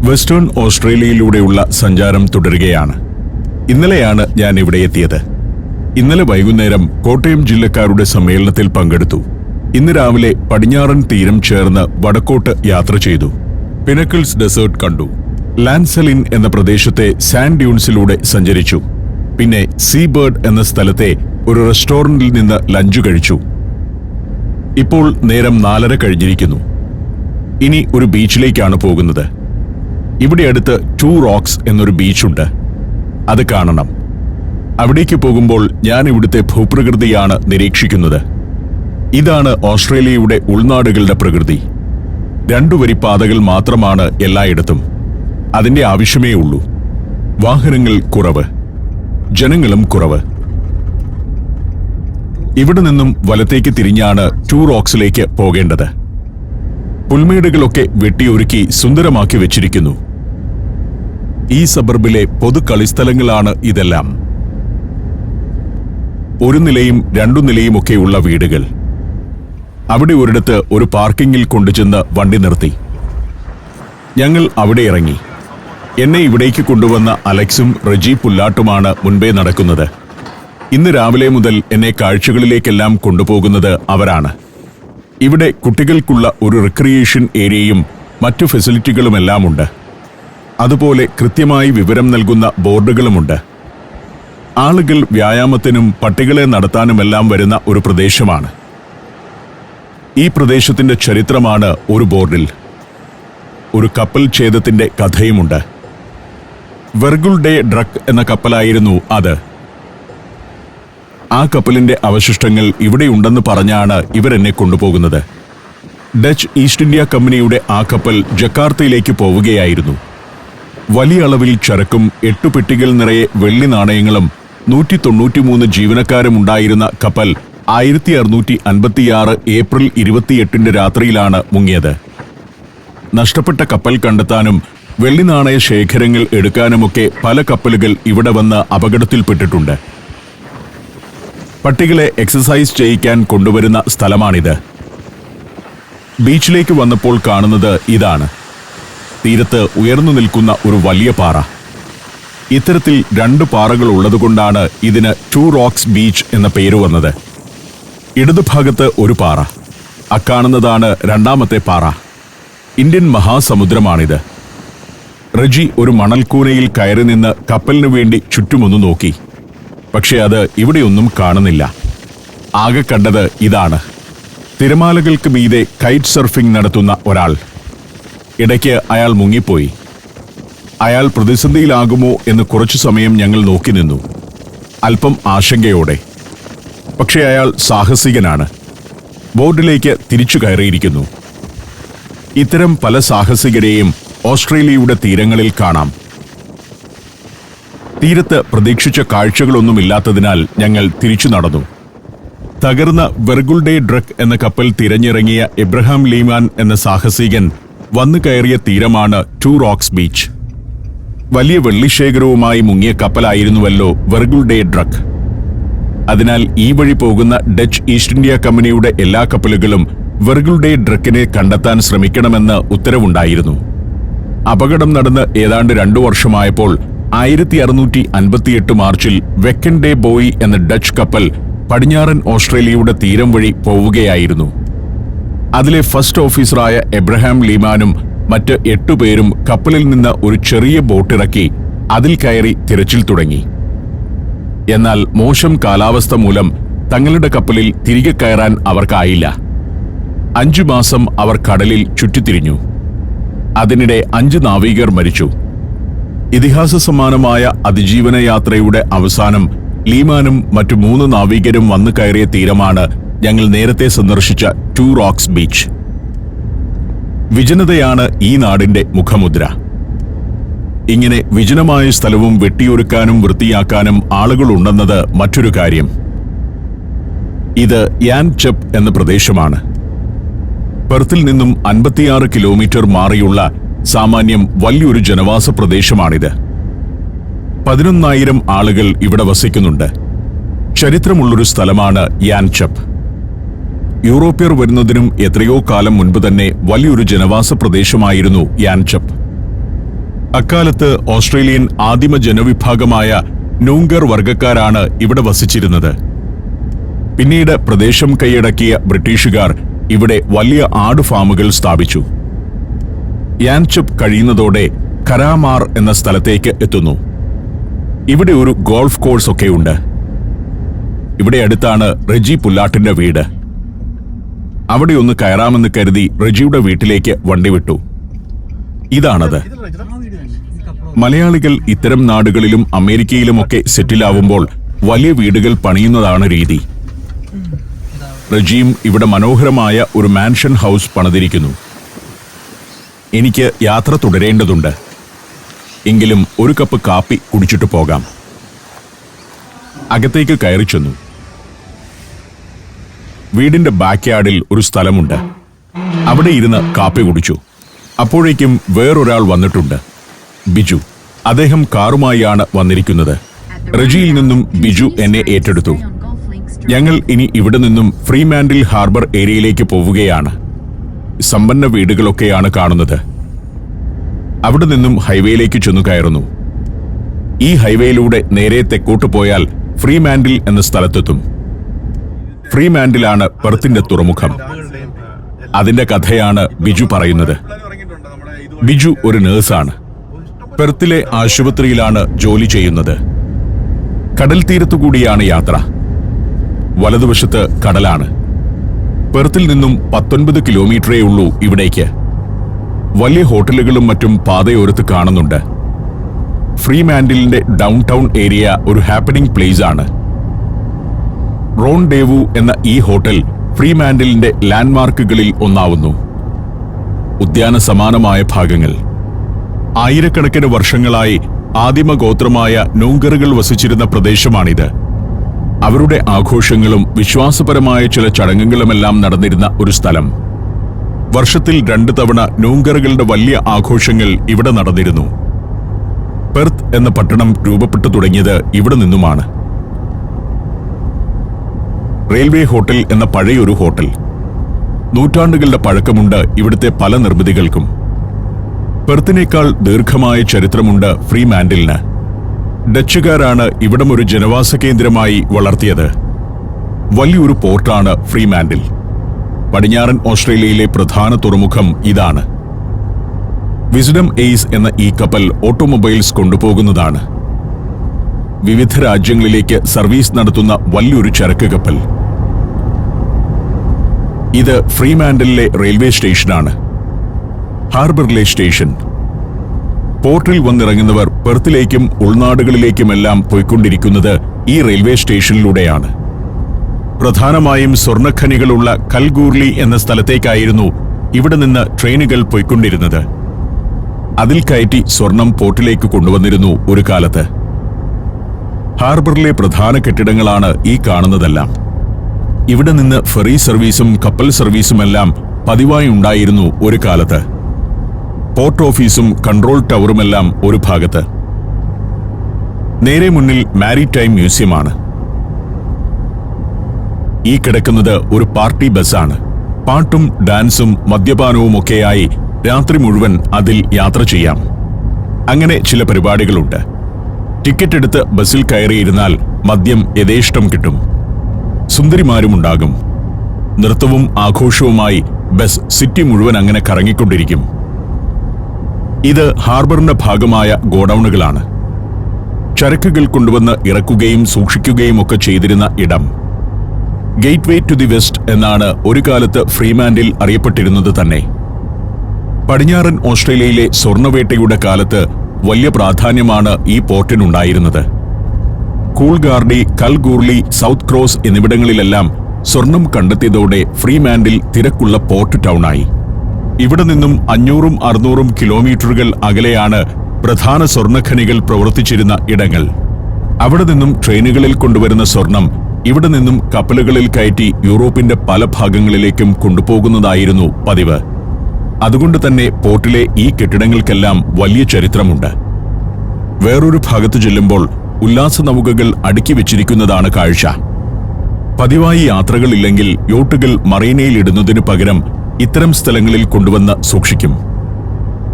Western ഓസ്ട്രേലിയയിലൂടെയുള്ള സഞ്ചാരം തുടരുകയാണ്. ഇന്നലെയാണ് ഞാൻ ഇവിടെ എത്തിയത്. ഇന്നലെ വൈകുന്നേരം കോട്ടയം ജില്ലക്കാരുടെ സമ്മേളനത്തിൽ പങ്കെടുത്തു. ഇന്ന് രാവിലെ പടിഞ്ഞാറൻ തീരം ചേർന്ന് വടക്കോട്ട് യാത്ര ചെയ്തു. പിനക്കിൾസ് ഡെസേർട്ട് കണ്ടു. ലാൻസലിൻ എന്ന പ്രദേശത്തെ സാൻഡ് ഡ്യൂൺസിലൂടെ സഞ്ചരിച്ചു. പിന്നെ സീബേർഡ് എന്ന സ്ഥലത്തെ ഒരു റെസ്റ്റോറന്റിൽ നിന്ന് ലഞ്ച് കഴിച്ചു. ഇപ്പോൾ നേരം 4:30 കഴിഞ്ഞിരിക്കുന്നു. ഇനി ഒരു ബീച്ചിലേക്കാണ് പോകുന്നത്. ഇവിടെ അടുത്ത് 2 റോക്സ് എന്നൊരു ബീച്ചുണ്ട്. അത് കാണണം. അവിടേക്ക് പോകുമ്പോൾ ഞാൻ ഇവിടുത്തെ ഭൂപ്രകൃതിയാണ് നിരീക്ഷിക്കുന്നത്. ഇതാണ് ഓസ്ട്രേലിയയുടെ ഉൾനാടുകളുടെ പ്രകൃതി. 2 വരി പാതകൾ മാത്രമാണ് എല്ലായിടത്തും. അതിന്റെ ആവശ്യമേ ഉള്ളൂ. വാഹനങ്ങൾ കുറവ്, ജനങ്ങളും കുറവ്. ഇവിടെ നിന്നും വലത്തേക്ക് തിരിഞ്ഞാണ് 2 റോക്സിലേക്ക് പോകേണ്ടത്. പുൽമേടുകളൊക്കെ വെട്ടിയൊരുക്കി സുന്ദരമാക്കി വെച്ചിരിക്കുന്നു. ഈ സബർബിലെ പൊതു കളിസ്ഥലങ്ങളാണ് ഇതെല്ലാം. 1 നിലയും 2 നിലയുമൊക്കെയുള്ള വീടുകൾ. അവിടെ ഒരിടത്ത് ഒരു പാർക്കിങ്ങിൽ കൊണ്ടുചെന്ന് വണ്ടി നിർത്തി. ഞങ്ങൾ അവിടെ ഇറങ്ങി. എന്നെ ഇവിടേക്ക് കൊണ്ടുവന്ന അലക്സും റെജി പുല്ലാട്ടുമാണ് മുൻപേ നടക്കുന്നത്. ഇന്ന് രാവിലെ മുതൽ എന്നെ കാഴ്ചകളിലേക്കെല്ലാം കൊണ്ടുപോകുന്നത് അവരാണ്. ഇവിടെ കുട്ടികൾക്കുള്ള ഒരു റിക്രിയേഷൻ ഏരിയയും മറ്റു ഫെസിലിറ്റികളുമെല്ലാം ഉണ്ട്. അതുപോലെ കൃത്യമായി വിവരം നൽകുന്ന ബോർഡുകളുമുണ്ട്. ആളുകൾ വ്യായാമത്തിനും പട്ടികളെ നടത്താനുമെല്ലാം വരുന്ന ഒരു പ്രദേശമാണ്. ഈ പ്രദേശത്തിന്റെ ചരിത്രമാണ് ഒരു ബോർഡിൽ. ഒരു കപ്പൽ ഛേദത്തിന്റെ കഥയുമുണ്ട്. വെർഗുൾഡേ ഡ്രക്ക് എന്ന കപ്പലായിരുന്നു അത്. ആ കപ്പലിന്റെ അവശിഷ്ടങ്ങൾ ഇവിടെയുണ്ടെന്ന് പറഞ്ഞാണ് ഇവരെന്നെ കൊണ്ടുപോകുന്നത്. ഡച്ച് ഈസ്റ്റ് ഇന്ത്യ കമ്പനിയുടെ ആ കപ്പൽ ജക്കാർത്തയിലേക്ക് പോവുകയായിരുന്നു. വലിയ അളവിൽ ചരക്കും 8 പെട്ടികൾ നിറയെ വെള്ളി നാണയങ്ങളും 193 ജീവനക്കാരും ഉണ്ടായിരുന്ന കപ്പൽ 1656 ഏപ്രിൽ 28 രാത്രിയിലാണ് മുങ്ങിയത്. നഷ്ടപ്പെട്ട കപ്പൽ കണ്ടെത്താനും വെള്ളി നാണയ ശേഖരങ്ങൾ എടുക്കാനുമൊക്കെ പല കപ്പലുകൾ ഇവിടെ വന്ന് അപകടത്തിൽപ്പെട്ടിട്ടുണ്ട്. പട്ടികളെ എക്സസൈസ് ചെയ്യിക്കാൻ കൊണ്ടുവരുന്ന സ്ഥലമാണിത്. ബീച്ചിലേക്ക് വന്നപ്പോൾ കാണുന്നത് ഇതാണ്. തീരത്ത് ഉയർന്നു നിൽക്കുന്ന ഒരു വലിയ പാറ. ഇത്തരത്തിൽ 2 പാറകൾ ഉള്ളതുകൊണ്ടാണ് ഇതിന് 2 റോക്സ് ബീച്ച് എന്ന പേര് വന്നത്. ഇടതുഭാഗത്ത് ഒരു പാറ. അക്കാണുന്നതാണ് 2ാമത്തെ പാറ. ഇന്ത്യൻ മഹാസമുദ്രമാണിത്. റെജി ഒരു മണൽക്കൂനയിൽ കയറി നിന്ന് കപ്പലിനു വേണ്ടി ചുറ്റുമൊന്നു നോക്കി. പക്ഷെ അത് ഇവിടെയൊന്നും കാണുന്നില്ല. ആകെ കണ്ടത് ഇതാണ്. തിരമാലകൾക്ക് മീതെ കൈറ്റ് സർഫിംഗ് നടത്തുന്ന ഒരാൾ. ഇടയ്ക്ക് അയാൾ മുങ്ങിപ്പോയി. അയാൾ പ്രതിസന്ധിയിലാകുമോ എന്ന് കുറച്ചു സമയം ഞങ്ങൾ നോക്കി നിന്നു, അല്പം ആശങ്കയോടെ. പക്ഷെ അയാൾ സാഹസികനാണ്. ബോർഡിലേക്ക് തിരിച്ചു കയറിയിരിക്കുന്നു. ഇത്തരം പല സാഹസികരെയും ഓസ്ട്രേലിയയുടെ തീരങ്ങളിൽ കാണാം. തീരത്ത് പ്രതീക്ഷിച്ച കാഴ്ചകളൊന്നുമില്ലാത്തതിനാൽ ഞങ്ങൾ തിരിച്ചു നടന്നു. തകർന്ന വെർഗുൾഡേ ഡ്രക്ക് എന്ന കപ്പൽ തിരഞ്ഞിറങ്ങിയ എബ്രഹാം ലീമാൻ എന്ന സാഹസികൻ വന്നു കയറിയ തീരമാണ് 2 റോക്സ് ബീച്ച്. വലിയ വെള്ളിശേഖരവുമായി മുങ്ങിയ കപ്പലായിരുന്നുവല്ലോ വെർഗുൾഡേ ഡ്രക്ക്. അതിനാൽ ഈ വഴി പോകുന്ന ഡച്ച് ഈസ്റ്റ് ഇന്ത്യ കമ്പനിയുടെ എല്ലാ കപ്പലുകളും വെർഗുൾഡേ ഡ്രക്കിനെ കണ്ടെത്താൻ ശ്രമിക്കണമെന്ന് ഉത്തരവുണ്ടായിരുന്നു. അപകടം നടന്ന് ഏതാണ്ട് 2 വർഷമായപ്പോൾ 1658 മാർച്ചിൽ വെക്കൻ ഡേ ബോയ് എന്ന ഡച്ച് കപ്പൽ പടിഞ്ഞാറൻ ഓസ്ട്രേലിയയുടെ തീരം വഴി പോവുകയായിരുന്നു. അതിലെ ഫസ്റ്റ് ഓഫീസറായ എബ്രഹാം ലീമാനും മറ്റ് 8 പേരും കപ്പലിൽ നിന്ന് ഒരു ചെറിയ ബോട്ടിറക്കി അതിൽ കയറി തിരച്ചിൽ തുടങ്ങി. എന്നാൽ മോശം കാലാവസ്ഥ മൂലം തങ്ങളുടെ കപ്പലിൽ തിരികെ കയറാൻ അവർക്കായില്ല. 5 മാസം അവർ കടലിൽ ചുറ്റിത്തിരിഞ്ഞു. അതിനിടെ 5 നാവികർ മരിച്ചു. ഇതിഹാസ സമാനമായ അതിജീവന യാത്രയുടെ അവസാനം ലീമാനും മറ്റു 3 നാവികരും വന്നു കയറിയ തീരമാണ് ഞങ്ങൾ നേരത്തെ സന്ദർശിച്ച 2 റോക്സ് ബീച്ച്. വിജനതയാണ് ഈ നാടിന്റെ മുഖമുദ്ര. ഇങ്ങനെ വിജനമായ സ്ഥലവും വെട്ടിയൊരുക്കാനും വൃത്തിയാക്കാനും ആളുകളുണ്ടെന്നത് മറ്റൊരു കാര്യം. ഇത് യാൻ ചെപ്പ് എന്ന പ്രദേശമാണ്. പെർത്തിൽ നിന്നും 56 കിലോമീറ്റർ മാറിയുള്ള സാമാന്യം വലിയൊരു ജനവാസ പ്രദേശമാണിത്. 11,000 ആളുകൾ ഇവിടെ വസിക്കുന്നുണ്ട്. ചരിത്രമുള്ളൊരു സ്ഥലമാണ് യാൻ ചെപ്പ്. യൂറോപ്യർ വരുന്നതിനും എത്രയോ കാലം മുൻപ് തന്നെ വലിയൊരു ജനവാസ പ്രദേശമായിരുന്നു യാൻ ചെപ്പ്. അക്കാലത്ത് ഓസ്ട്രേലിയൻ ആദിമ ജനവിഭാഗമായ നൂങ്കർ വർഗക്കാരാണ് ഇവിടെ വസിച്ചിരുന്നത്. പിന്നീട് പ്രദേശം കൈയടക്കിയ ബ്രിട്ടീഷുകാർ ഇവിടെ വലിയ ആട് ഫാമുകൾ സ്ഥാപിച്ചു. യാൻചപ്പ് കഴിയുന്നതോടെ കരാമാർ എന്ന സ്ഥലത്തേക്ക് എത്തുന്നു. ഇവിടെ ഒരു ഗോൾഫ് കോഴ്സ് ഒക്കെയുണ്ട്. ഇവിടെ അടുത്താണ് റെജി പുല്ലാട്ടിന്റെ വീട്. അവിടെ ഒന്ന് കയറാമെന്ന് കരുതി റെജിയുടെ വീട്ടിലേക്ക് വണ്ടി വിട്ടു. ഇതാണത്. മലയാളികൾ ഇത്തരം നാടുകളിലും അമേരിക്കയിലുമൊക്കെ സെറ്റിലാവുമ്പോൾ വലിയ വീടുകൾ പണിയുന്നതാണ് രീതി. റെജിയും ഇവിടെ മനോഹരമായ ഒരു മാൻഷൻ ഹൗസ് പണിതിരിക്കുന്നു. എനിക്ക് യാത്ര തുടരേണ്ടതുണ്ട്. എങ്കിലും ഒരു കപ്പ് കാപ്പി കുടിച്ചിട്ട് പോകാം. അകത്തേക്ക് കയറി ചെന്നു. വീടിന്റെ ബാക്ക് യാർഡിൽ ഒരു സ്ഥലമുണ്ട്. അവിടെ ഇരുന്ന് കാപ്പി കുടിച്ചു. അപ്പോഴേക്കും വേറൊരാൾ വന്നിട്ടുണ്ട്, ബിജു. അദ്ദേഹം കാറുമായാണ് വന്നിരിക്കുന്നത്. റെജിയിൽ നിന്നും ബിജു എന്നെ ഏറ്റെടുത്തു. ഞങ്ങൾ ഇനി ഇവിടെ നിന്നും ഫ്രീമാൻഡിൽ ഹാർബർ ഏരിയയിലേക്ക് പോവുകയാണ്. സമ്പന്ന വീടുകളൊക്കെയാണ് കാണുന്നത്. അവിടെ നിന്നും ഹൈവേയിലേക്ക് ചെന്നു കയറുന്നു. ഈ ഹൈവേയിലൂടെ നേരെ തെക്കോട്ട് പോയാൽ ഫ്രീമാൻഡിൽ എന്ന സ്ഥലത്തെത്തും. ഫ്രീമാൻഡിലാണ് പെർത്തിന്റെ തുറമുഖം. അതിന്റെ കഥയാണ് ബിജു പറയുന്നത്. ബിജു ഒരു നേഴ്സാണ്. പെർത്തിലെ ആശുപത്രിയിലാണ് ജോലി ചെയ്യുന്നത്. കടൽ തീരത്തുകൂടിയാണ് യാത്ര. വലതുവശത്ത് കടലാണ്. പെർത്തിൽ നിന്നും 19 കിലോമീറ്ററേ ഉള്ളൂ ഇവിടേക്ക്. വലിയ ഹോട്ടലുകളും മറ്റും പാതയോരത്ത് കാണുന്നുണ്ട്. ഫ്രീമാൻഡിലിന്റെ ഡൗൺ ടൗൺ ഏരിയ ഒരു ഹാപ്പനിംഗ് പ്ലേസ് ആണ്. റോൺ ഡേവു എന്ന ഈ ഹോട്ടൽ ഫ്രീമാൻഡിലിന്റെ ലാൻഡ്മാർക്കുകളിൽ ഒന്നാവുന്നു. ഉദ്യാന സമാനമായ ഭാഗങ്ങൾ. ആയിരക്കണക്കിന് വർഷങ്ങളായി ആദിമ ഗോത്രമായ നൂങ്കറുകൾ വസിച്ചിരുന്ന പ്രദേശമാണിത്. അവരുടെ ആഘോഷങ്ങളും വിശ്വാസപരമായ ചില ചടങ്ങുകളുമെല്ലാം നടന്നിരുന്ന ഒരു സ്ഥലം. വർഷത്തിൽ 2 തവണ നൂങ്കറുകളുടെ വലിയ ആഘോഷങ്ങൾ ഇവിടെ നടന്നിരുന്നു. പെർത്ത് എന്ന പട്ടണം രൂപപ്പെട്ടു തുടങ്ങിയത് ഇവിടെ നിന്നുമാണ്. റെയിൽവേ ഹോട്ടൽ എന്ന പഴയൊരു ഹോട്ടൽ. നൂറ്റാണ്ടുകളുടെ പഴക്കമുണ്ട് ഇവിടുത്തെ പല നിർമ്മിതികൾക്കും. പെർത്തിനേക്കാൾ ദീർഘമായ ചരിത്രമുണ്ട് ഫ്രീമാൻഡിലിന്. ഡച്ചുകാരാണ് ഇവിടം ഒരു ജനവാസ കേന്ദ്രമായി വളർത്തിയത്. വലിയൊരു പോർട്ടാണ് ഫ്രീമാൻഡിൽ. പടിഞ്ഞാറൻ ഓസ്ട്രേലിയയിലെ പ്രധാന തുറമുഖം ഇതാണ്. വിസ്ഡം എയ്സ് എന്ന ഈ കപ്പൽ ഓട്ടോമൊബൈൽസ് കൊണ്ടുപോകുന്നതാണ്. വിവിധ രാജ്യങ്ങളിലേക്ക് സർവീസ് നടത്തുന്ന വലിയൊരു ചരക്ക് കപ്പൽ. ഇത് ഫ്രീമാൻഡിലെ റെയിൽവേ സ്റ്റേഷനാണ്. ഹാർബറിലെ സ്റ്റേഷൻ. പോർട്ടിൽ വന്നിറങ്ങുന്നവർ പെർത്തിലേക്കും ഉൾനാടുകളിലേക്കുമെല്ലാം പോയിക്കൊണ്ടിരിക്കുന്നത് ഈ റെയിൽവേ സ്റ്റേഷനിലൂടെയാണ്. പ്രധാനമായും സ്വർണ്ണഖനികളുള്ള കൽഗൂർലി എന്ന സ്ഥലത്തേക്കായിരുന്നു ഇവിടെ നിന്ന് ട്രെയിനുകൾ പോയിക്കൊണ്ടിരുന്നത്. അതിൽ കയറ്റി സ്വർണം പോർട്ടിലേക്ക് കൊണ്ടുവന്നിരുന്നു ഒരു കാലത്ത്. ഹാർബറിലെ പ്രധാന കെട്ടിടങ്ങളാണ് ഈ കാണുന്നതെല്ലാം. ഇവിടെ നിന്ന് ഫെറി സർവീസും കപ്പൽ സർവീസുമെല്ലാം പതിവായി ഉണ്ടായിരുന്നു ഒരു കാലത്ത്. പോർട്ട് ഓഫീസും കൺട്രോൾ ടവറുമെല്ലാം ഒരു ഭാഗത്ത്. നേരെ മുന്നിൽ മാരിടൈം മ്യൂസിയമാണ്. ഈ കിടക്കുന്നത് ഒരു പാർട്ടി ബസ്സാണ്. പാട്ടും ഡാൻസും മദ്യപാനവുമൊക്കെയായി രാത്രി മുഴുവൻ അതിൽ യാത്ര ചെയ്യാം. അങ്ങനെ ചില പരിപാടികളുണ്ട്. ടിക്കറ്റ് എടുത്ത് ബസ്സിൽ കയറിയിരുന്നാൽ മദ്യം യഥേഷ്ടം കിട്ടും. സുന്ദരിമാരുമുണ്ടാകും. നൃത്തവും ആഘോഷവുമായി ബസ് സിറ്റി മുഴുവൻ അങ്ങനെ കറങ്ങിക്കൊണ്ടിരിക്കും. ഇത് ഹാർബറിന്റെ ഭാഗമായ ഗോഡൌണുകളാണ്. ചരക്കുകൾ കൊണ്ടുവന്ന് ഇറക്കുകയും സൂക്ഷിക്കുകയും ഒക്കെ ചെയ്തിരുന്ന ഇടം. ഗേറ്റ്വേ ടു ദി വെസ്റ്റ് എന്നാണ് ഒരു കാലത്ത് ഫ്രീമാൻഡിൽ അറിയപ്പെട്ടിരുന്നത് തന്നെ. പടിഞ്ഞാറൻ ഓസ്ട്രേലിയയിലെ സ്വർണ്ണവേട്ടയുടെ കാലത്ത് വലിയ പ്രാധാന്യമാണ് ഈ പോർട്ടിനുണ്ടായിരുന്നത്. കൂൾഗാർഡി, കൽഗൂർലി, സൗത്ത് ക്രോസ് എന്നിവിടങ്ങളിലെല്ലാം സ്വർണം കണ്ടെത്തിയതോടെ ഫ്രീമാൻഡിൽ തിരക്കുള്ള പോർട്ട് ടൗണായി. ഇവിടെ നിന്നും 500-600 കിലോമീറ്ററുകൾ അകലെയാണ് പ്രധാന സ്വർണ്ണഖനികൾ പ്രവർത്തിച്ചിരുന്ന ഇടങ്ങൾ. അവിടെ നിന്നും ട്രെയിനുകളിൽ കൊണ്ടുവരുന്ന സ്വർണം ഇവിടെ നിന്നും കപ്പലുകളിൽ കയറ്റി യൂറോപ്പിന്റെ പല ഭാഗങ്ങളിലേക്കും കൊണ്ടുപോകുന്നതായിരുന്നു പതിവ്. അതുകൊണ്ട് തന്നെ പോർട്ടിലെ ഈ കെട്ടിടങ്ങൾക്കെല്ലാം വലിയ ചരിത്രമുണ്ട്. വേറൊരു ഭാഗത്ത് ചെല്ലുമ്പോൾ ഉല്ലാസനൗകകൾ അടുക്കി വെച്ചിരിക്കുന്നതാണ് കാഴ്ച. പതിവായി യാത്രകളില്ലെങ്കിൽ യോട്ടുകൾ മറീനയിൽ ഇടുന്നതിനു പകരം ഇത്തരം സ്ഥലങ്ങളിൽ കൊണ്ടുവന്ന് സൂക്ഷിക്കും.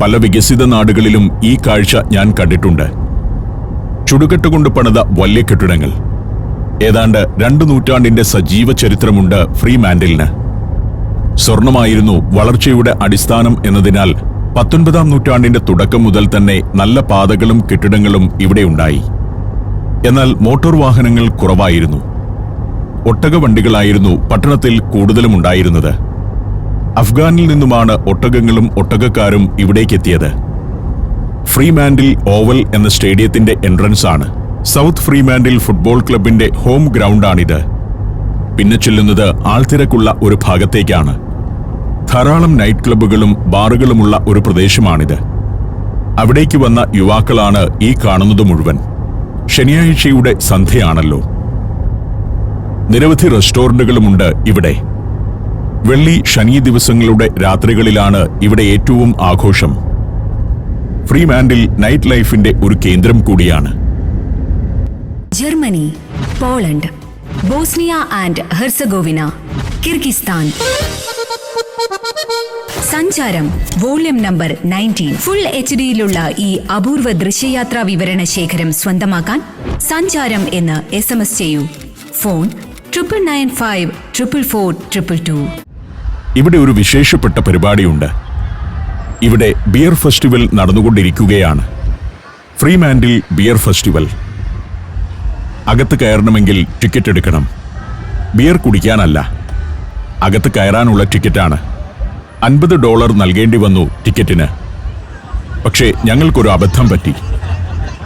പല വികസിത നാടുകളിലും ഈ കാഴ്ച ഞാൻ കണ്ടിട്ടുണ്ട്. ചുടുകെട്ടുകൊണ്ട് പണിത വലിയ കെട്ടിടങ്ങൾ. ഏതാണ്ട് 2 നൂറ്റാണ്ടിന്റെ സജീവ ചരിത്രമുണ്ട് ഫ്രീമാന്റിലിന്. സ്വർണമായിരുന്നു വളർച്ചയുടെ അടിസ്ഥാനം എന്നതിനാൽ 19-ാം നൂറ്റാണ്ടിന്റെ തുടക്കം മുതൽ തന്നെ നല്ല പാതകളും കെട്ടിടങ്ങളും ഇവിടെയുണ്ടായി. എന്നാൽ മോട്ടോർ വാഹനങ്ങൾ കുറവായിരുന്നു. ഒട്ടകവണ്ടികളായിരുന്നു പട്ടണത്തിൽ കൂടുതലും ഉണ്ടായിരുന്നത്. അഫ്ഗാനിൽ നിന്നുമാണ് ഒട്ടകങ്ങളും ഒട്ടകക്കാരും ഇവിടേക്കെത്തിയത്. ഫ്രീമാന്റിൽ ഓവൽ എന്ന സ്റ്റേഡിയത്തിന്റെ എൻട്രൻസ് ആണ്. സൗത്ത് ഫ്രീമാന്റിൽ ഫുട്ബോൾ ക്ലബിന്റെ ഹോം ഗ്രൗണ്ടാണിത്. പിന്നെ ചെല്ലുന്നത് ആൾത്തിരക്കുള്ള ഒരു ഭാഗത്തേക്കാണ്. ധാരാളം നൈറ്റ് ക്ലബ്ബുകളും ബാറുകളുമുള്ള ഒരു പ്രദേശമാണിത്. അവിടേക്ക് വന്ന യുവാക്കളാണ് ഈ കാണുന്നത് മുഴുവൻ. ശനിയാഴ്ചയുടെ സന്ധ്യയാണല്ലോ. നിരവധി റെസ്റ്റോറന്റുകളുമുണ്ട് ഇവിടെ. വെള്ളി, ശനി ദിവസങ്ങളുടെ രാത്രികളിലാണ് ഇവിടെ ഏറ്റവും ആഘോഷം. ഫ്രീമാന്റിൽ നൈറ്റ് ലൈഫിന്റെ ഒരു കേന്ദ്രം കൂടിയാണ്. Germany, Poland, Bosnia and Herzegovina, Kyrgyzstan. സഞ്ചാരം വോള്യം നമ്പർ 19. ഫുൾ HD-യിലുള്ള ഈ അപൂർവ ദൃശ്യയാത്രാ വിവരണ ശേഖരം സ്വന്തമാക്കാൻ സഞ്ചാരം എന്ന് SMS ചെയ്യൂ. ഫോൺ 9995 444 222. ഇവിടെ ഒരു വിശേഷപ്പെട്ട പരിപാടിയുണ്ട്. ഇവിടെ ബിയർ ഫെസ്റ്റിവൽ നടന്നുകൊണ്ടിരിക്കുകയാണ്. ഫ്രീമാന്റിൽ ബിയർ ഫെസ്റ്റിവൽ. അകത്ത് കയറണമെങ്കിൽ ടിക്കറ്റ് എടുക്കണം. ബിയർ കുടിക്കാനല്ല, അകത്ത് കയറാനുള്ള ടിക്കറ്റാണ്. $50 നൽകേണ്ടി വന്നു ടിക്കറ്റിന്. പക്ഷേ ഞങ്ങൾക്കൊരു അബദ്ധം പറ്റി.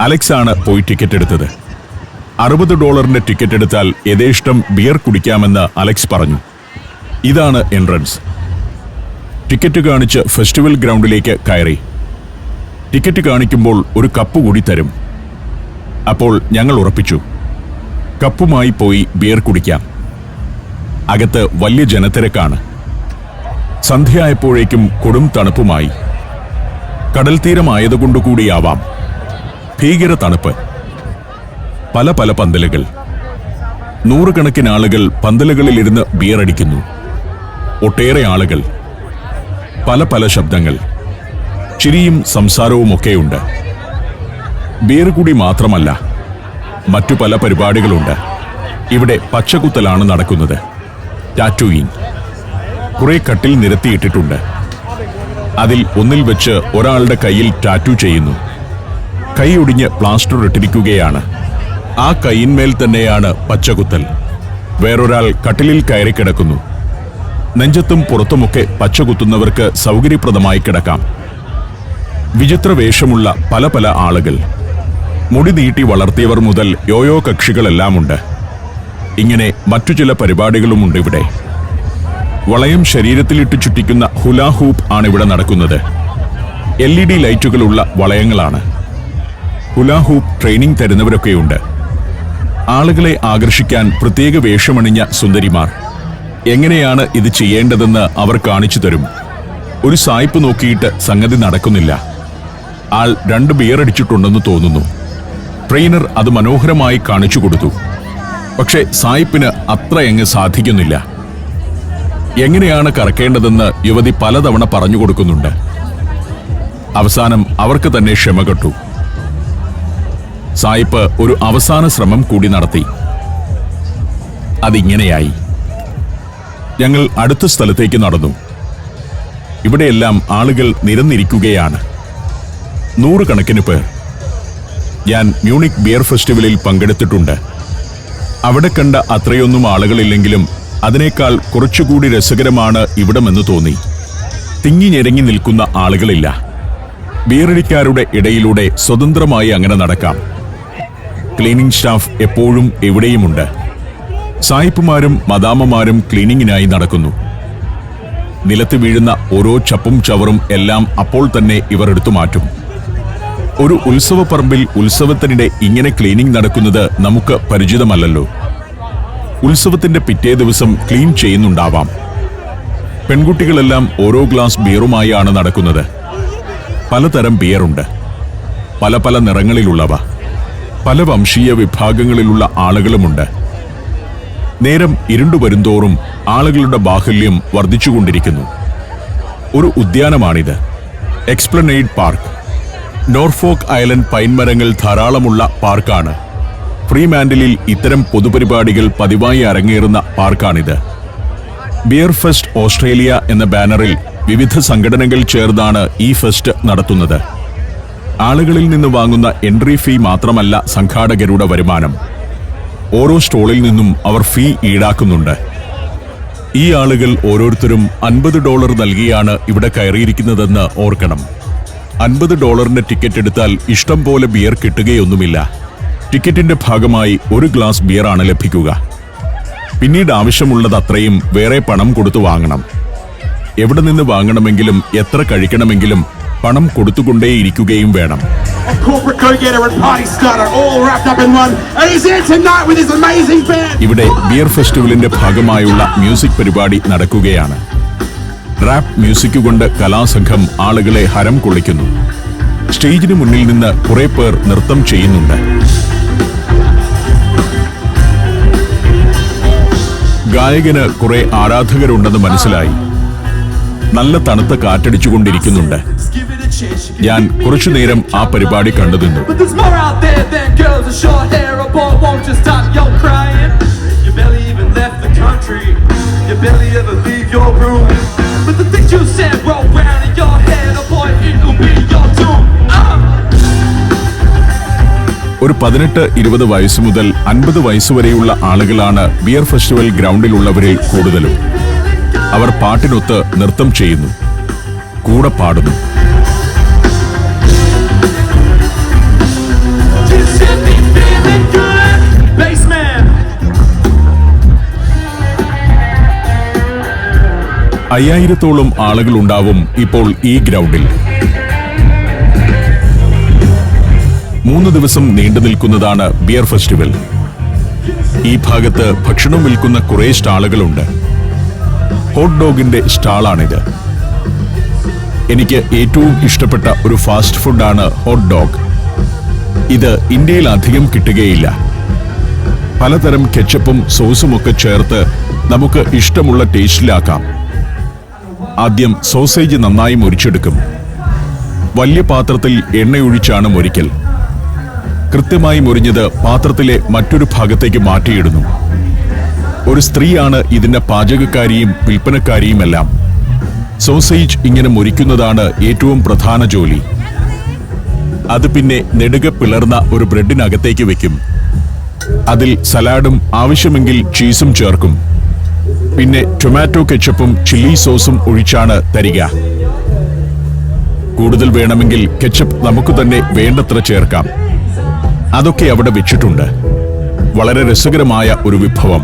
അലക്സ് ആണ് പോയി ടിക്കറ്റ് എടുത്തത്. $60 ടിക്കറ്റ് എടുത്താൽ യഥേഷ്ടം ബിയർ കുടിക്കാമെന്ന് അലക്സ് പറഞ്ഞു. ഇതാണ് എൻട്രൻസ്. ടിക്കറ്റ് കാണിച്ച് ഫെസ്റ്റിവൽ ഗ്രൗണ്ടിലേക്ക് കയറി. ടിക്കറ്റ് കാണിക്കുമ്പോൾ ഒരു കപ്പ് കൂടി തരും. അപ്പോൾ ഞങ്ങൾ ഉറപ്പിച്ചു, കപ്പുമായി പോയി ബിയർ കുടിക്കാം. അകത്ത് വലിയ ജനത്തിരക്കാണ്. സന്ധ്യയായപ്പോഴേക്കും കൊടും തണുപ്പുമായി. കടൽ തീരമായതുകൊണ്ടുകൂടിയാവാം. ഭീകര തണുപ്പ്. പല പല പന്തലുകൾ. 100 കണക്കിന് ആളുകൾ പന്തലുകളിലിരുന്ന് ബിയർ അടിക്കുന്നു. ഒട്ടേറെ ആളുകൾ. പല പല ശബ്ദങ്ങൾ. ചിരിയും സംസാരവുമൊക്കെയുണ്ട്. ബിയർ കൂടി മാത്രമല്ല, മറ്റു പല പരിപാടികളുണ്ട്. ഇവിടെ പച്ചകുത്തലാണ് നടക്കുന്നത്. ടാറ്റൂയിങ്. കുറെ കട്ടിൽ നിരത്തിയിട്ടിട്ടുണ്ട്. അതിൽ ഒന്നിൽ വെച്ച് ഒരാളുടെ കയ്യിൽ ടാറ്റൂ ചെയ്യുന്നു. കൈ ഒടിഞ്ഞ് പ്ലാസ്റ്റർ ഇട്ടിരിക്കുകയാണ്. ആ കൈയിന്മേൽ തന്നെയാണ് പച്ചകുത്തൽ. വേറൊരാൾ കട്ടിലിൽ കയറി കിടക്കുന്നു. നെഞ്ചത്തും പുറത്തുമൊക്കെ പച്ചകുത്തുന്നവർക്ക് സൗകര്യപ്രദമായി കിടക്കാം. വിചിത്ര വേഷമുള്ള പല പല ആളുകൾ. മുടി നീട്ടി വളർത്തിയവർ മുതൽ യോയോ കക്ഷികളെല്ലാമുണ്ട്. ഇങ്ങനെ മറ്റു ചില പരിപാടികളുമുണ്ട് ഇവിടെ. വളയം ശരീരത്തിലിട്ട് ചുറ്റിക്കുന്ന ഹുലാ ഹൂപ്പ് ആണ് ഇവിടെ നടക്കുന്നത്. LED ലൈറ്റുകളുള്ള വളയങ്ങളാണ്. ഹുലാ ഹൂപ്പ് ട്രെയിനിങ് തരുന്നവരൊക്കെയുണ്ട്. ആളുകളെ ആകർഷിക്കാൻ പ്രത്യേക വേഷമണിഞ്ഞ സുന്ദരിമാർ. എങ്ങനെയാണ് ഇത് ചെയ്യേണ്ടതെന്ന് അവർ കാണിച്ചു തരും. ഒരു സായിപ്പ് നോക്കിയിട്ട് സംഗതി നടക്കുന്നില്ല. ആൾ 2 ബിയർ അടിച്ചിട്ടുണ്ടെന്ന് തോന്നുന്നു. ട്രെയിനർ അത് മനോഹരമായി കാണിച്ചു കൊടുത്തു. പക്ഷേ സായിപ്പിന് അത്രയങ്ങ് സാധിക്കുന്നില്ല. എങ്ങനെയാണ് കറക്കേണ്ടതെന്ന് യുവതി പലതവണ പറഞ്ഞു കൊടുക്കുന്നുണ്ട്. അവസാനം അവർക്ക് തന്നെ ക്ഷമ കെട്ടു. സായിപ്പ് ഒരു അവസാന ശ്രമം കൂടി നടത്തി. അതിങ്ങനെയായി. ഞങ്ങൾ അടുത്ത സ്ഥലത്തേക്ക് നടന്നു. ഇവിടെയെല്ലാം ആളുകൾ നിരന്നിരിക്കുകയാണ്. 100 കണക്കിന് പേർ. ഞാൻ മ്യൂണിക് ബിയർ ഫെസ്റ്റിവലിൽ പങ്കെടുത്തിട്ടുണ്ട്. അവിടെ കണ്ട അത്രയൊന്നും ആളുകളില്ലെങ്കിലും അതിനേക്കാൾ കുറച്ചുകൂടി രസകരമാണ് ഇവിടമെന്ന് തോന്നി. തിങ്ങി ഞെരങ്ങി നിൽക്കുന്ന ആളുകളില്ല. ബിയറടിക്കാരുടെ ഇടയിലൂടെ സ്വതന്ത്രമായി അങ്ങനെ നടക്കാം. ക്ലീനിംഗ് സ്റ്റാഫ് എപ്പോഴും എവിടെയുമുണ്ട്. സായിപ്പുമാരും മദാമ്മമാരും ക്ലീനിങ്ങിനായി നടക്കുന്നു. നിലത്ത് വീഴുന്ന ഓരോ ചപ്പും ചവറും എല്ലാം അപ്പോൾ തന്നെ ഇവർ എടുത്തു മാറ്റും. ഒരു ഉത്സവപ്പറമ്പിൽ ഉത്സവത്തിനിടെ ഇങ്ങനെ ക്ലീനിംഗ് നടക്കുന്നത് നമുക്ക് പരിചിതമല്ലല്ലോ. ഉത്സവത്തിന്റെ പിറ്റേ ദിവസം ക്ലീൻ ചെയ്യുന്നുണ്ടാവാം. പെൺകുട്ടികളെല്ലാം ഓരോ ഗ്ലാസ് ബിയറുമായാണ് നടക്കുന്നത്. പലതരം ബിയറുണ്ട്. പല പല നിറങ്ങളിലുള്ളവ. പല വംശീയ വിഭാഗങ്ങളിലുള്ള ആളുകളുമുണ്ട്. നേരം ഇരുണ്ടുവരുന്തോറും ആളുകളുടെ ബാഹുല്യം വർദ്ധിച്ചുകൊണ്ടിരിക്കുന്നു. ഒരു ഉദ്യാനമാണിത്. എക്സ്പ്ലനേഡ് പാർക്ക്. നോർഫോക്ക് ഐലൻഡ് പൈൻമരങ്ങൾ ധാരാളമുള്ള പാർക്കാണ്. ഫ്രീമാൻഡിലിൽ ഇത്തരം പൊതുപരിപാടികൾ പതിവായി അരങ്ങേറുന്ന പാർക്കാണിത്. ബിയർ ഫെസ്റ്റ് ഓസ്ട്രേലിയ എന്ന ബാനറിൽ വിവിധ സംഘടനകൾ ചേർന്നാണ് ഈ ഫെസ്റ്റ് നടത്തുന്നത്. ആളുകളിൽ നിന്ന് വാങ്ങുന്ന എൻട്രി ഫീ മാത്രമല്ല സംഘാടകരുടെ വരുമാനം. ഓരോ സ്റ്റോളിൽ നിന്നും അവർ ഫീ ഈടാക്കുന്നുണ്ട്. ഈ ആളുകൾ ഓരോരുത്തരും $50 നൽകിയാണ് ഇവിടെ കയറിയിരിക്കുന്നതെന്ന് ഓർക്കണം. $50 ടിക്കറ്റ് എടുത്താൽ ഇഷ്ടം പോലെ ബിയർ കിട്ടുകയൊന്നുമില്ല. ടിക്കറ്റിന്റെ ഭാഗമായി ഒരു ഗ്ലാസ് ബിയറാണ് ലഭിക്കുക. പിന്നീട് ആവശ്യമുള്ളത് അത്രയും വേറെ പണം കൊടുത്തു വാങ്ങണം. എവിടെ നിന്ന് വാങ്ങണമെങ്കിലും എത്ര കഴിക്കണമെങ്കിലും പണം കൊടുത്തുകൊണ്ടേയിരിക്കുകയും വേണം. ഇവിടെ ബിയർ ഫെസ്റ്റിവലിന്റെ ഭാഗമായുള്ള മ്യൂസിക് പരിപാടി നടക്കുകയാണ്. റാപ്പ് മ്യൂസിക് കൊണ്ട് കലാസംഘം ആളുകളെ ഹരം കൊള്ളിക്കുന്നു. സ്റ്റേജിന് മുന്നിൽ നിന്ന് കുറെ പേർ നൃത്തം ചെയ്യുന്നുണ്ട്. ഗായകന് കുറെ ആരാധകരുണ്ടെന്ന് മനസ്സിലായി. നല്ല തണുത്ത കാറ്റടിച്ചുകൊണ്ടിരിക്കുന്നുണ്ട്. ഞാൻ കുറച്ചുനേരം ആ പരിപാടി കണ്ടു നിന്നു. ഒരു 18-20 വയസ്സ് മുതൽ 50 വയസ്സുവരെയുള്ള ആളുകളാണ് ബിയർ ഫെസ്റ്റിവൽ ഗ്രൗണ്ടിലുള്ളവരിൽ കൂടുതലും. അവർ പാട്ടിനൊത്ത് നൃത്തം ചെയ്യുന്നു, കൂടെ പാടുന്നു. അയ്യായിരത്തോളം ആളുകളുണ്ടാവും ഇപ്പോൾ ഈ ഗ്രൗണ്ടിൽ. 3 ദിവസം നീണ്ടു നിൽക്കുന്നതാണ് ബിയർ ഫെസ്റ്റിവൽ. ഈ ഭാഗത്ത് ഭക്ഷണം വിൽക്കുന്ന കുറെ സ്റ്റാളുകളുണ്ട്. ഹോട്ട് ഡോഗിന്റെ സ്റ്റാളാണിത്. എനിക്ക് ഏറ്റവും ഇഷ്ടപ്പെട്ട ഒരു ഫാസ്റ്റ് ഫുഡാണ് ഹോട്ട് ഡോഗ്. ഇത് ഇന്ത്യയിൽ അധികം കിട്ടുകയില്ല. പലതരം കെച്ചപ്പും സോസുമൊക്കെ ചേർത്ത് നമുക്ക് ഇഷ്ടമുള്ള ടേസ്റ്റിലാക്കാം. ആദ്യം സോസേജ് നന്നായി മുറിച്ചെടുക്കും. വലിയ പാത്രത്തിൽ എണ്ണയൊഴിച്ചാണ് മുറിക്കൽ. കൃത്യമായി മുറിഞ്ഞത് പാത്രത്തിലെ മറ്റൊരു ഭാഗത്തേക്ക് മാറ്റിയിടുന്നു. ഒരു സ്ത്രീയാണ് ഇതിന്റെ പാചകക്കാരിയും വിൽപ്പനക്കാരിയുമെല്ലാം. സോസേജ് ഇങ്ങനെ മുറിക്കുന്നതാണ് ഏറ്റവും പ്രധാന ജോലി. അത് പിന്നെ നെടുകെ പിളർന്ന ഒരു ബ്രെഡിനകത്തേക്ക് വെക്കും. അതിൽ സലാഡും ആവശ്യമെങ്കിൽ ചീസും ചേർക്കും. പിന്നെ ടൊമാറ്റോ കെച്ചപ്പും ചില്ലി സോസും ഒഴിച്ചാണ് തരിക. കൂടുതൽ വേണമെങ്കിൽ കെച്ചപ്പ് നമുക്ക് തന്നെ വേണ്ടത്ര ചേർക്കാം. അതൊക്കെ അവിടെ വെച്ചിട്ടുണ്ട്. വളരെ രസകരമായ ഒരു വിഭവം.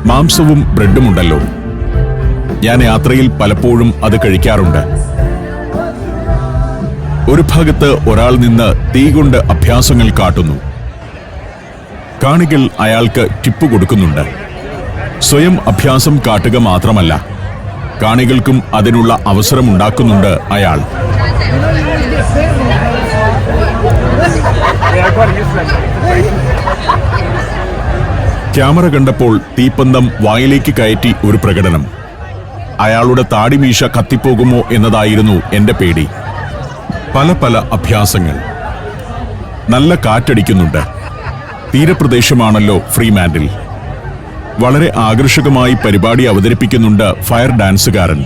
മാംസവും ബ്രെഡുമുണ്ടല്ലോ. ഞാൻ യാത്രയിൽ പലപ്പോഴും അത് കഴിക്കാറുണ്ട്. ഒരു ഭാഗത്ത് ഒരാൾ നിന്ന് തീ കൊണ്ട് അഭ്യാസങ്ങൾ കാട്ടുന്നു. കാണികൾ അയാൾക്ക് ടിപ്പ് കൊടുക്കുന്നുണ്ട്. സ്വയം അഭ്യാസം കാട്ടുക മാത്രമല്ല, കാണികൾക്കും അതിനുള്ള അവസരമുണ്ടാക്കുന്നുണ്ട് അയാൾ. ക്യാമറ കണ്ടപ്പോൾ തീപ്പന്തം വായിലേക്ക് കയറ്റി ഒരു പ്രകടനം. അയാളുടെ താടിമീശ കത്തിപ്പോകുമോ എന്നതായിരുന്നു എന്റെ പേടി. പല പല അഭ്യാസങ്ങൾ. നല്ല കാറ്റടിക്കുന്നുണ്ട്. തീരപ്രദേശമാണല്ലോ ഫ്രീമാൻഡിൽ. വളരെ ആകർഷകമായി പരിപാടി അവതരിപ്പിക്കുന്നുണ്ട് ഫയർ ഡാൻസുകാരൻ.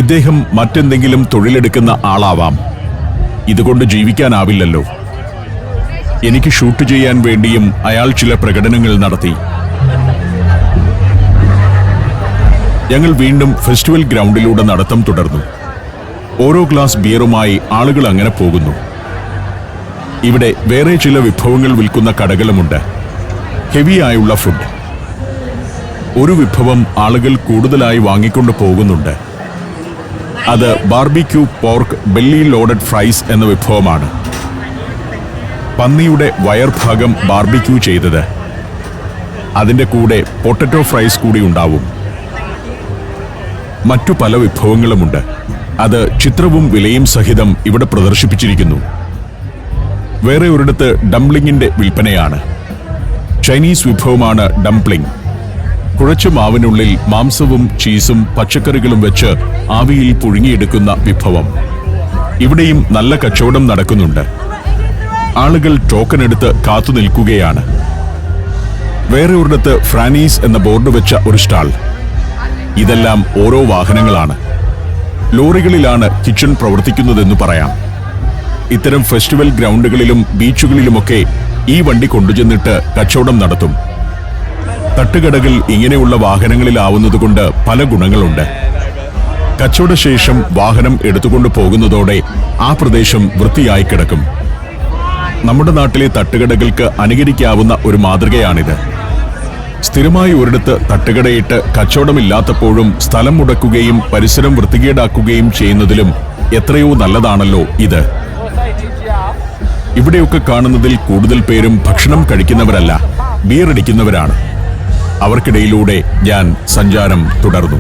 ഇദ്ദേഹം മറ്റെന്തെങ്കിലും തൊഴിലെടുക്കുന്ന ആളാവാം. ഇതുകൊണ്ട് ജീവിക്കാനാവില്ലല്ലോ. എനിക്ക് ഷൂട്ട് ചെയ്യാൻ വേണ്ടിയും അയാൾ ചില പ്രകടനങ്ങൾ നടത്തി. ഞങ്ങൾ വീണ്ടും ഫെസ്റ്റിവൽ ഗ്രൗണ്ടിലൂടെ നടത്തം തുടർന്നു. ഓരോ ഗ്ലാസ് ബിയറുമായി ആളുകൾ അങ്ങനെ പോകുന്നു. ഇവിടെ വേറെ ചില വിഭവങ്ങൾ വിൽക്കുന്ന കടകളുമുണ്ട്. ഹെവിയായുള്ള ഫുഡ്. ഒരു വിഭവം ആളുകൾ കൂടുതലായി വാങ്ങിക്കൊണ്ട് പോകുന്നുണ്ട്. അത് barbecue pork belly loaded fries എന്ന വിഭവമാണ്. പന്നിയുടെ വയർഭാഗം ബാർബിക്യൂ ചെയ്തത്. അതിന്റെ കൂടെ പൊട്ടറ്റോ ഫ്രൈസ് കൂടി ഉണ്ടാവും. മറ്റു പല വിഭവങ്ങളുമുണ്ട്. അത് ചിത്രവും വിലയും സഹിതം ഇവിടെ പ്രദർശിപ്പിച്ചിരിക്കുന്നു. വേറെ ഒരിടത്ത് ഡംപ്ലിങ്ങിന്റെ വിൽപ്പനയാണ്. ചൈനീസ് വിഭവമാണ് ഡംപ്ലിംഗ്. കുഴച്ച മാവിനുള്ളിൽ മാംസവും ചീസും പച്ചക്കറികളും വെച്ച് ആവിയിൽ പുഴുങ്ങിയെടുക്കുന്ന വിഭവം. ഇവിടെയും നല്ല കച്ചവടം നടക്കുന്നുണ്ട്. ആളുകൾ ടോക്കൺ എടുത്ത് കാത്തു നിൽക്കുകയാണ്. വേറെ ഒരിടത്ത് ഫ്രാനീസ് എന്ന ബോർഡ് വെച്ച ഒരു സ്റ്റാൾ. ഇതെല്ലാം ഓരോ വാഹനങ്ങളാണ്. ലോറികളിലാണ് കിച്ചൺ പ്രവർത്തിക്കുന്നതെന്ന് പറയാം. ഇത്തരം ഫെസ്റ്റിവൽ ഗ്രൗണ്ടുകളിലും ബീച്ചുകളിലുമൊക്കെ ഈ വണ്ടി കൊണ്ടുചെന്നിട്ട് കച്ചവടം നടത്തും. തട്ടുകടകൾ ഇങ്ങനെയുള്ള വാഹനങ്ങളിലാവുന്നതുകൊണ്ട് പല ഗുണങ്ങളുണ്ട്. കച്ചവടശേഷം വാഹനം എടുത്തുകൊണ്ട് പോകുന്നതോടെ ആ പ്രദേശം വൃത്തിയായി കിടക്കും. നമ്മുടെ നാട്ടിലെ തട്ടുകടകൾക്ക് അനുകരിക്കാവുന്ന ഒരു മാതൃകയാണിത്. സ്ഥിരമായി ഒരിടത്ത് തട്ടുകടയിട്ട് കച്ചവടമില്ലാത്തപ്പോഴും സ്ഥലം മുടക്കുകയും പരിസരം വൃത്തികേടാക്കുകയും ചെയ്യുന്നതിലും എത്രയോ നല്ലതാണല്ലോ ഇത്. ഇവിടെയൊക്കെ കാണുന്നതിൽ കൂടുതൽ പേരും ഭക്ഷണം കഴിക്കുന്നവരല്ല, ബിയർ അടിക്കുന്നവരാണ്. അവർക്കിടയിലൂടെ ഞാൻ സഞ്ചാരം തുടർന്നു.